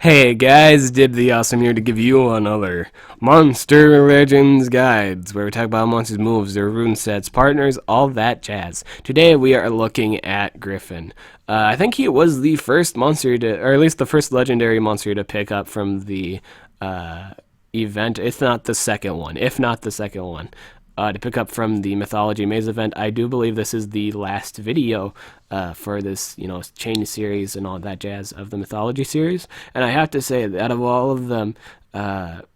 Hey guys, Dib the Awesome here to give you another Monster Legends Guides, where we talk about monsters' moves, their rune sets, partners, all that jazz. Today we are looking at Griffin. I think he was the first monster to, or at least the first legendary monster to pick up from the uh, event, if not the second one, to pick up from the Mythology Maze event. I do believe this is the last video for this, chain series and all that jazz of the Mythology series. And I have to say, that out of all of them,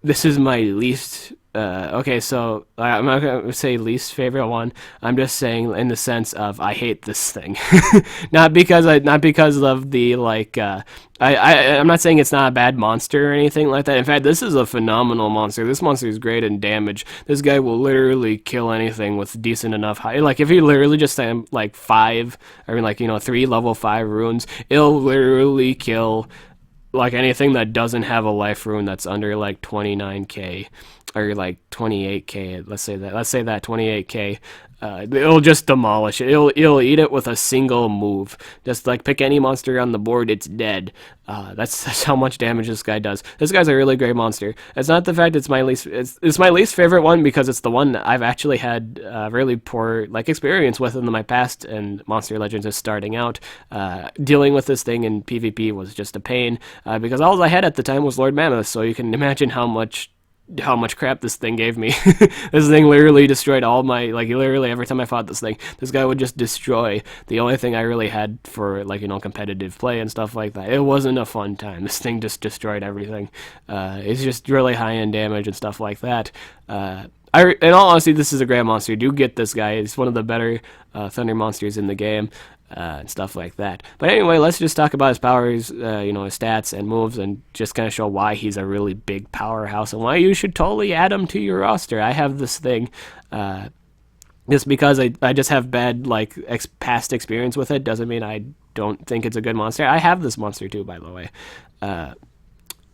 this is my least. Okay, so I'm not gonna say least favorite one. I'm just saying in the sense of I hate this thing, not because of the I'm not saying it's not a bad monster or anything like that. In fact, this is a phenomenal monster. This monster is great in damage. This guy will literally kill anything with decent enough high. Like if he literally just like three level 5 runes, it'll literally kill like anything that doesn't have a life rune that's under like 29k or like 28k. Let's say that 28k. It'll just demolish it. It'll eat it with a single move. Just like pick any monster on the board, it's dead. That's how much damage this guy does. This guy's a really great monster. It's not the fact it's my least favorite one because it's the one that I've actually had really poor experience with in my past, and Monster Legends is starting out. Dealing with this thing in PvP was just a pain because all I had at the time was Lord Mammoth. So you can imagine how much crap this thing gave me. This thing literally destroyed all my, literally every time I fought this thing, this guy would just destroy the only thing I really had for, competitive play and stuff like that. It wasn't a fun time. This thing just destroyed everything. It's just really high-end damage and stuff like that. In all honesty, this is a great monster. Do get this guy. He's one of the better thunder monsters in the game. And stuff like that. But anyway, let's just talk about his powers, his stats and moves, and just kind of show why he's a really big powerhouse and why you should totally add him to your roster. I have this thing, just because I just have bad past experience with it doesn't mean I don't think it's a good monster. I have this monster too, by the way.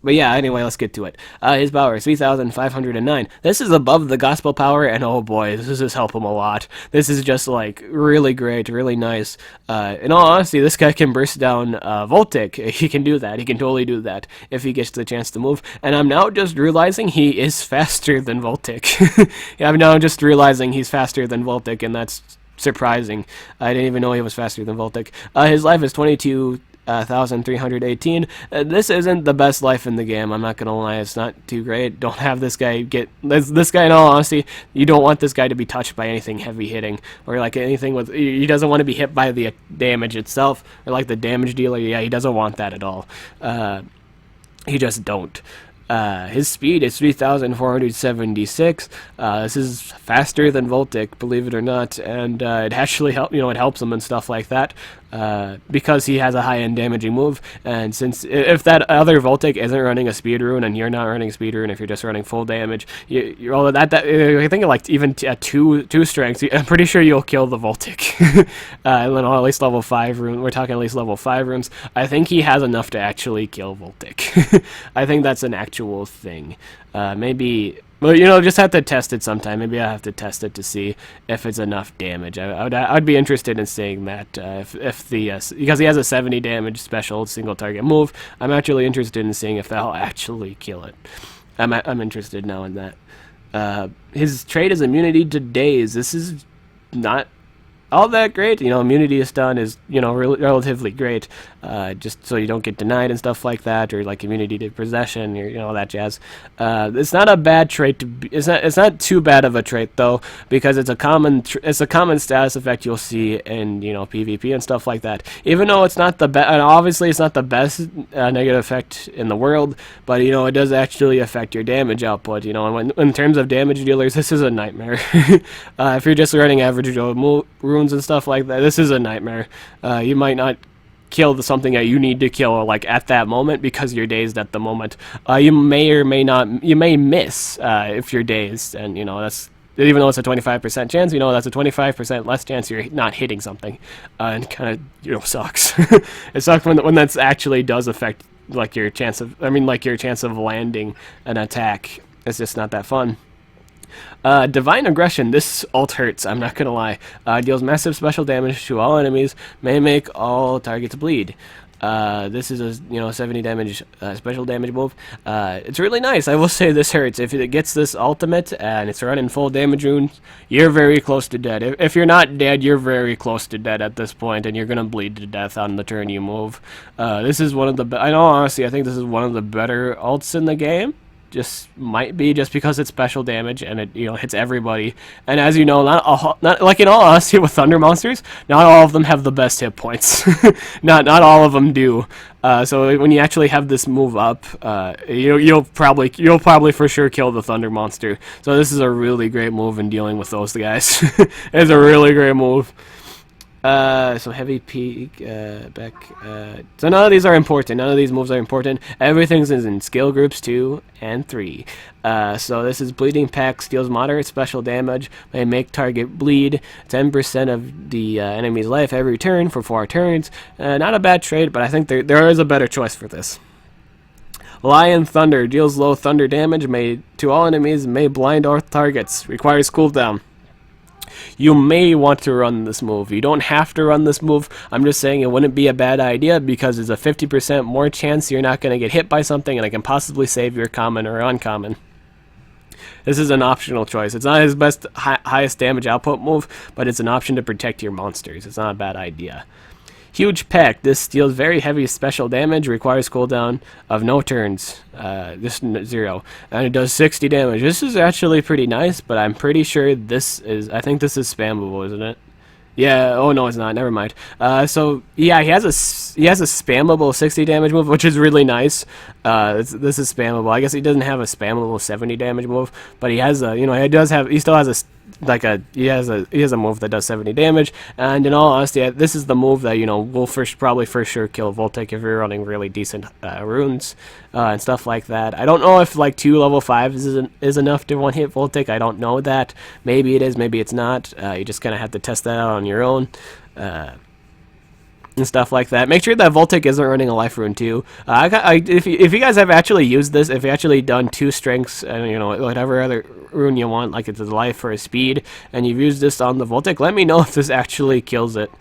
But yeah, anyway, let's get to it. His power is 3,509. This is above the gospel power, and oh boy, this is just help him a lot. This is just really great, really nice. In all honesty, this guy can burst down Voltic. He can do that. He can totally do that if he gets the chance to move. And I'm now just realizing he is faster than Voltic. Yeah, I'm now just realizing he's faster than Voltic, and that's surprising. I didn't even know he was faster than Voltic. His life is 22,318. This isn't the best life in the game. I'm not gonna lie, it's not too great. Don't have this guy get this guy. In all honesty, you don't want this guy to be touched by anything heavy hitting or anything with. He doesn't want to be hit by the damage itself or the damage dealer. Yeah, he doesn't want that at all. He just don't. His speed is 3,476. This is faster than Voltic, believe it or not, and it actually it helps him and stuff like that. Because he has a high-end damaging move, and since if that other Voltic isn't running a speed rune and you're not running a speed rune, if you're just running full damage, you're all that. I think even at two strengths, I'm pretty sure you'll kill the Voltic. And then at least level 5 rune. We're talking at least level 5 runes. I think he has enough to actually kill Voltic. I think that's an actual thing. Maybe. Well, just have to test it sometime. Maybe I have to test it to see if it's enough damage. I'd be interested in seeing that if because he has a 70 damage special single target move. I'm actually interested in seeing if that'll actually kill it. I'm interested now in that. His trait is immunity to daze. This is not all that great. Immunity to stun is, relatively great, just so you don't get denied and stuff like that, or immunity to possession, or, all that jazz. It's not a bad trait to be, it's not too bad of a trait though, because it's a common status effect you'll see in, PvP and stuff like that. Even though it's not the best, and obviously it's not the best negative effect in the world, but it does actually affect your damage output. And in terms of damage dealers, this is a nightmare. If you're just running average runes and stuff like that, this is a nightmare. You might not kill something that you need to kill at that moment because you're dazed at the moment. You may miss if you're dazed, and that's, even though it's a 25% chance, that's a 25% less chance you're not hitting something, and kind of sucks. It sucks when that actually does affect your chance of landing an attack. It's just not that fun. Divine Aggression. This ult hurts, I'm not gonna lie. Deals massive special damage to all enemies, may make all targets bleed. This is a 70 damage special damage move. It's really nice. I will say this hurts. If it gets this ultimate and it's running full damage runes, you're very close to dead. If you're not dead, you're very close to dead at this point, and you're gonna bleed to death on the turn you move. This is one of the. I know honestly, I think this is one of the better ults in the game. Just might be just because it's special damage and it hits everybody. And as you know, not like in all honesty with Thunder monsters, not all of them have the best hit points. not all of them do. So when you actually have this move up, you'll probably for sure kill the Thunder monster. So this is a really great move in dealing with those guys. It's a really great move. So heavy peak, back, so none of these are important, none of these moves are important, everything's in skill groups 2 and 3, so this is Bleeding Pact, steals moderate special damage, may make target bleed, 10% of the enemy's life every turn for 4 turns, not a bad trade, but I think there is a better choice for this. Lion Thunder, deals low thunder damage, to all enemies, may blind all targets, requires cooldown. You may want to run this move. You don't have to run this move. I'm just saying it wouldn't be a bad idea because there's a 50% more chance you're not going to get hit by something and it can possibly save your common or uncommon. This is an optional choice. It's not his best highest damage output move, but it's an option to protect your monsters. It's not a bad idea. Huge Pact. This deals very heavy special damage, requires cooldown of no turns, just 0, and it does 60 damage. This is actually pretty nice, but I'm pretty sure I think this is spammable, isn't it? Yeah, oh no it's not, never mind. So yeah, he has a spammable 60 damage move, which is really nice. This is spammable. I guess he doesn't have a spammable 70 damage move, but he has a, he still has a he has a move that does 70 damage, and in all honesty, this is the move that will probably for sure kill Voltic if you're running really decent runes and stuff like that. I don't know if like 2 level 5s is enough to one hit Voltic. I don't know that. Maybe it is, maybe it's not. You just kind of have to test that out on your own. And stuff like that. Make sure that Voltic isn't running a life rune too. If you guys have actually used this, if you actually done 2 strengths and whatever other rune you want, like it's a life or a speed, and you've used this on the Voltic, let me know if this actually kills it.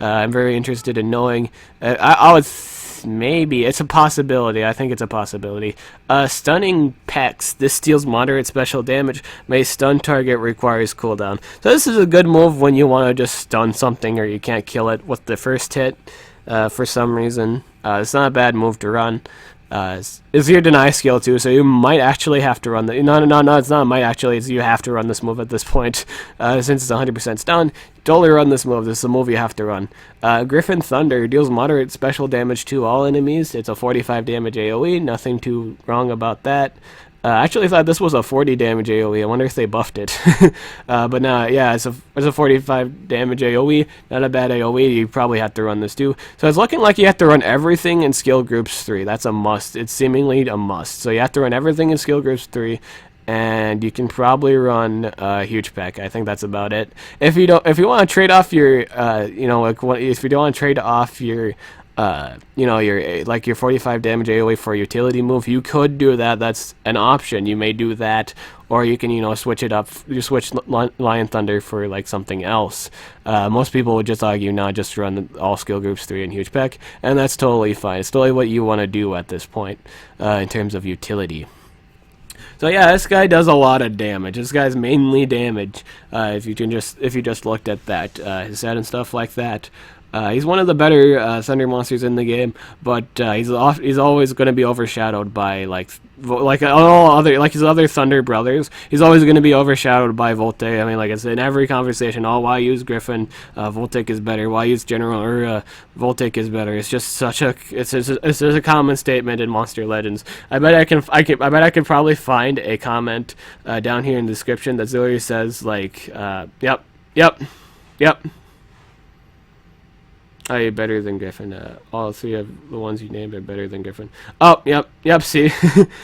I'm very interested in knowing. I would maybe it's a possibility. I think it's a possibility. Stunning Pecs. This deals moderate special damage. May stun target, requires cooldown. So this is a good move when you want to just stun something or you can't kill it with the first hit for some reason. It's not a bad move to run. It's your deny skill too, so you might actually have to run the. No, it's not. Might actually, you have to run this move at this point, since it's 100% stun. Totally run this move. This is a move you have to run. Griffin Thunder deals moderate special damage to all enemies. It's a 45 damage AOE. Nothing too wrong about that. I actually thought this was a 40 damage AoE. I wonder if they buffed it. But no, yeah, it's a 45 damage AoE. Not a bad AoE. You probably have to run this too. So it's looking like you have to run everything in skill groups 3. That's a must. It's seemingly a must. So you have to run everything in skill groups 3. And you can probably run Huge Pack. I think that's about it. If you want to trade off your, if you don't want to trade off your, your 45 damage AoE for a utility move, you could do that. That's an option. You may do that, or you can, switch it up. You switch Lion Thunder for like something else. Most people would just argue, not just run all skill groups 3 and Huge Pack, and that's totally fine. It's totally what you want to do at this point in terms of utility. So yeah, this guy does a lot of damage. This guy's mainly damage. If you just looked at that, his set and stuff like that. He's one of the better Thunder monsters in the game, but he's always going to be overshadowed by all other his other Thunder brothers. He's always going to be overshadowed by Voltic. I mean, like it's in every conversation. Oh, why use Griffin? Voltic is better. Why use General? Or Voltic is better. It's just such a it's just a common statement in Monster Legends. I bet I could probably find a comment down here in the description that literally says like, yep. Are you better than Griffin? All 3 of the ones you named are better than Griffin. Oh, yep, see.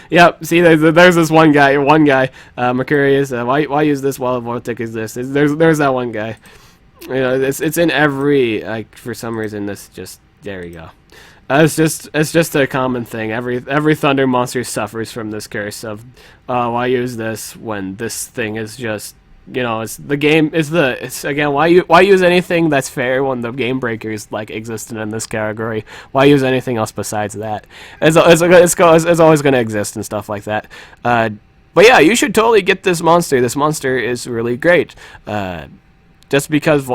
Yep, see, there's this one guy, Mercurius, why use this while Voltic is this? There's that one guy. It's in every, for some reason, this just, there we go. It's just a common thing. Every Thunder monster suffers from this curse of, why use this when this thing is just you know, it's the game is the it's again why use anything that's fair when the game breakers like existed in this category? Why use anything else besides that? It's always going to exist and stuff like that. But yeah, you should totally get this monster. This monster is really great. Just because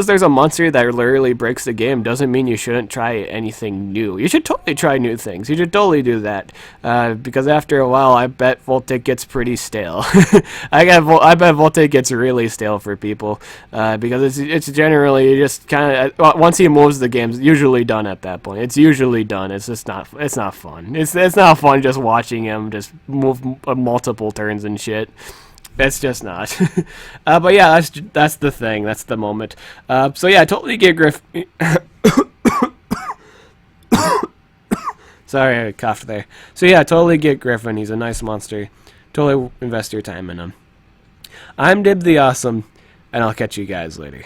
there's a monster that literally breaks the game doesn't mean you shouldn't try anything new. You should totally try new things. You should totally do that. Because after a while, I bet Voltic gets pretty stale. I bet Voltic gets really stale for people. Because it's generally just kind of once he moves, the game's usually done at that point. It's usually done. It's just not. It's not fun. It's not fun just watching him just move multiple turns and shit. It's just not. But yeah, that's the thing. That's the moment. So yeah, I totally get Griffin. Sorry, I coughed there. So yeah, I totally get Griffin. He's a nice monster. Totally invest your time in him. I'm Dib the Awesome, and I'll catch you guys later.